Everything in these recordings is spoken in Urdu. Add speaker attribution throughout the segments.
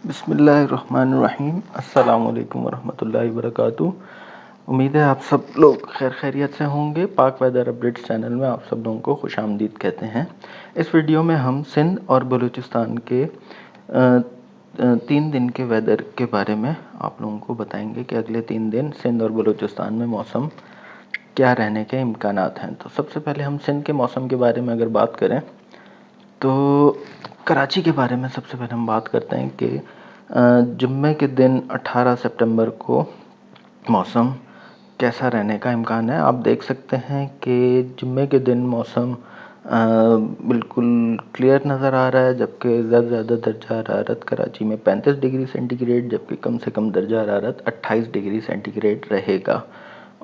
Speaker 1: بسم اللہ الرحمن الرحیم۔ السلام علیکم ورحمۃ اللہ وبرکاتہ۔ امید ہے آپ سب لوگ خیر خیریت سے ہوں گے۔ پاک ویدر اپڈیٹس چینل میں آپ سب لوگوں کو خوش آمدید کہتے ہیں۔ اس ویڈیو میں ہم سندھ اور بلوچستان کے 3 دن کے ویدر کے بارے میں آپ لوگوں کو بتائیں گے کہ اگلے 3 دن سندھ اور بلوچستان میں موسم کیا رہنے کے امکانات ہیں۔ تو سب سے پہلے ہم سندھ کے موسم کے بارے میں اگر بات کریں تو کراچی کے بارے میں سب سے پہلے ہم بات کرتے ہیں کہ جمعے کے دن 18 سپٹمبر کو موسم کیسا رہنے کا امکان ہے۔ آپ دیکھ سکتے ہیں کہ جمعے کے دن موسم بالکل کلیئر نظر آ رہا ہے، جبکہ زیادہ زیادہ درجہ حرارت کراچی میں 35 ڈگری سینٹی گریڈ جبکہ کم سے کم درجہ حرارت 28 ڈگری سینٹی گریڈ رہے گا،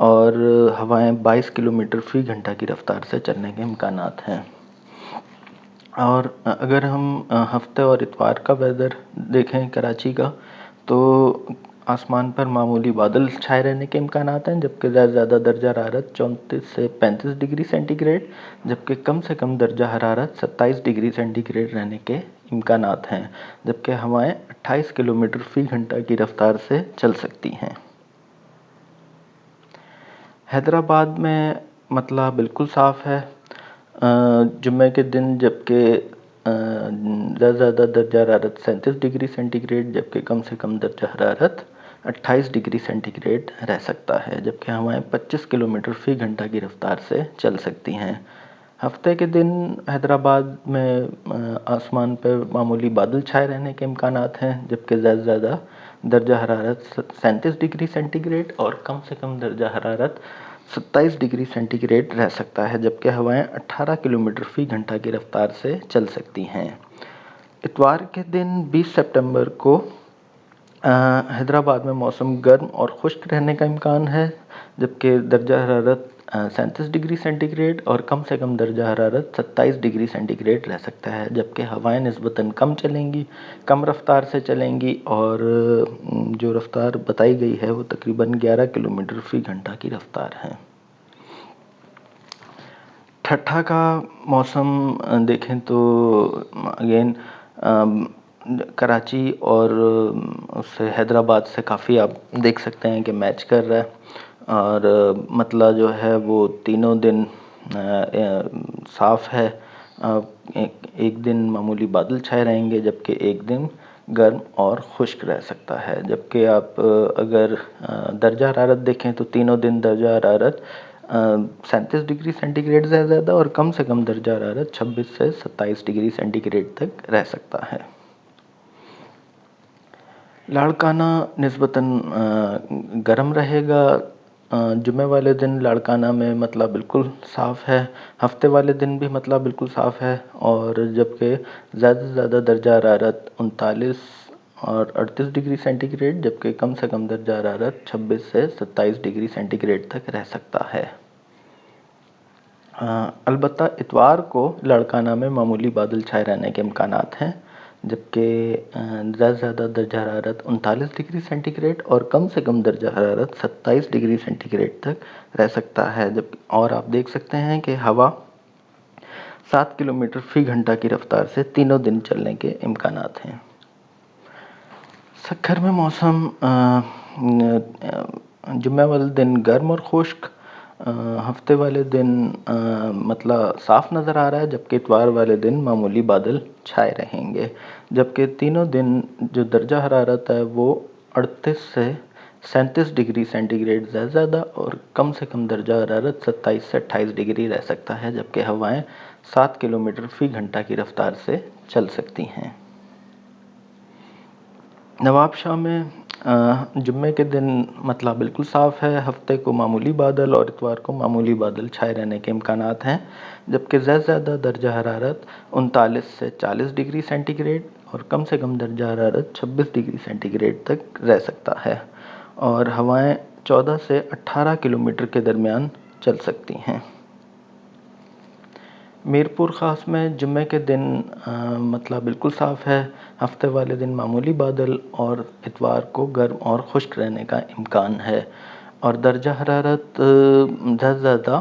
Speaker 1: اور ہوائیں 22 کلومیٹر فی گھنٹہ کی رفتار سے چلنے کے امکانات ہیں۔ اور اگر ہم ہفتے اور اتوار کا ویدر دیکھیں کراچی کا، تو آسمان پر معمولی بادل چھائے رہنے کے امکانات ہیں، جبکہ زیادہ درجہ حرارت 34 سے 35 ڈگری سینٹی گریڈ جبکہ کم سے کم درجہ حرارت 27 ڈگری سینٹی گریڈ رہنے کے امکانات ہیں، جبکہ ہوائیں 28 کلومیٹر فی گھنٹہ کی رفتار سے چل سکتی ہیں۔ حیدرآباد میں مطلع بالکل صاف ہے جمعے کے دن، جبکہ زیادہ درجہ حرارت 37 ڈگری سینٹی گریڈ جبکہ کم سے کم درجہ حرارت 28 ڈگری سینٹی گریڈ رہ سکتا ہے، جبکہ ہوائیں 25 کلومیٹر فی گھنٹہ کی رفتار سے چل سکتی ہیں۔ ہفتے کے دن حیدرآباد میں آسمان پر معمولی بادل چھائے رہنے کے امکانات ہیں، جبکہ زیادہ درجہ حرارت 37 ڈگری سینٹی گریڈ اور کم سے کم درجہ حرارت 27 ڈگری سینٹی گریڈ رہ سکتا ہے، جبکہ ہوائیں 18 کلومیٹر فی گھنٹہ کی رفتار سے چل سکتی ہیں۔ اتوار کے دن 20 سپٹمبر کو حیدرآباد میں موسم گرم اور خشک رہنے کا امکان ہے، جبکہ درجہ حرارت 37 ڈگری سینٹی گریڈ اور کم سے کم درجہ حرارت 27 ڈگری سینٹی گریڈ رہ سکتا ہے، جبکہ ہوائیں نسبتاً کم چلیں گی، کم رفتار سے چلیں گی، اور جو رفتار بتائی گئی ہے وہ تقریباً 11 کلومیٹر فی گھنٹہ کی رفتار ہے۔ ٹھٹھا کا موسم دیکھیں تو اگین کراچی اور اس سے حیدرآباد سے کافی آپ دیکھ سکتے ہیں کہ میچ کر رہا ہے، اور مطلع جو ہے وہ تینوں دن صاف ہے۔ ایک دن معمولی بادل چھائے رہیں گے، جبکہ ایک دن گرم اور خشک رہ سکتا ہے، جبکہ آپ اگر درجہ حرارت دیکھیں تو تینوں دن درجہ حرارت 37 ڈگری سینٹی گریڈ سے زیادہ اور کم سے کم درجہ حرارت 26 سے 27 ڈگری سینٹی گریڈ تک رہ سکتا ہے۔ لاڑکانہ نسبتاً گرم رہے گا۔ جمعے والے دن لاڑکانہ میں مطلع بالکل صاف ہے، ہفتے والے دن بھی مطلع بالکل صاف ہے، اور جبکہ زیادہ سے زیادہ درجہ حرارت 39 اور 38 ڈگری سینٹی گریڈ جبکہ کم سے کم درجہ حرارت 26 سے 27 ڈگری سینٹی گریڈ تک رہ سکتا ہے۔ البتہ اتوار کو لاڑکانہ میں معمولی بادل چھائے رہنے کے امکانات ہیں، جبکہ زیادہ سے زیادہ درجہ حرارت 39 ڈگری سینٹی گریڈ اور کم سے کم درجہ حرارت 27 ڈگری سینٹی گریڈ تک رہ سکتا ہے، اور آپ دیکھ سکتے ہیں کہ ہوا 7 کلومیٹر فی گھنٹہ کی رفتار سے تینوں دن چلنے کے امکانات ہیں۔ سکھر میں موسم جمعہ والے دن گرم اور خشک، ہفتے والے دن مطلع صاف نظر آ رہا ہے، جبکہ اتوار والے دن معمولی بادل چھائے رہیں گے، جبکہ تینوں دن جو درجہ حرارت ہے وہ 38 سے 37 ڈگری سینٹی گریڈ سے زیادہ اور کم سے کم درجہ حرارت 27 سے 28 ڈگری رہ سکتا ہے، جبکہ ہوائیں 7 کلومیٹر فی گھنٹہ کی رفتار سے چل سکتی ہیں۔ نواب شاہ میں جمعے کے دن مطلع بالکل صاف ہے، ہفتے کو معمولی بادل اور اتوار کو معمولی بادل چھائے رہنے کے امکانات ہیں، جبکہ زیادہ درجہ حرارت 39 سے 40 ڈگری سینٹی گریڈ اور کم سے کم درجہ حرارت 26 ڈگری سینٹی گریڈ تک رہ سکتا ہے، اور ہوائیں 14 سے 18 کلومیٹر کے درمیان چل سکتی ہیں۔ میرپور خاص میں جمعے کے دن مطلع بالکل صاف ہے، ہفتے والے دن معمولی بادل اور اتوار کو گرم اور خشک رہنے کا امکان ہے، اور درجہ حرارت زیادہ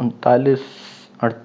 Speaker 1: 38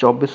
Speaker 1: 24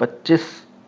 Speaker 1: 25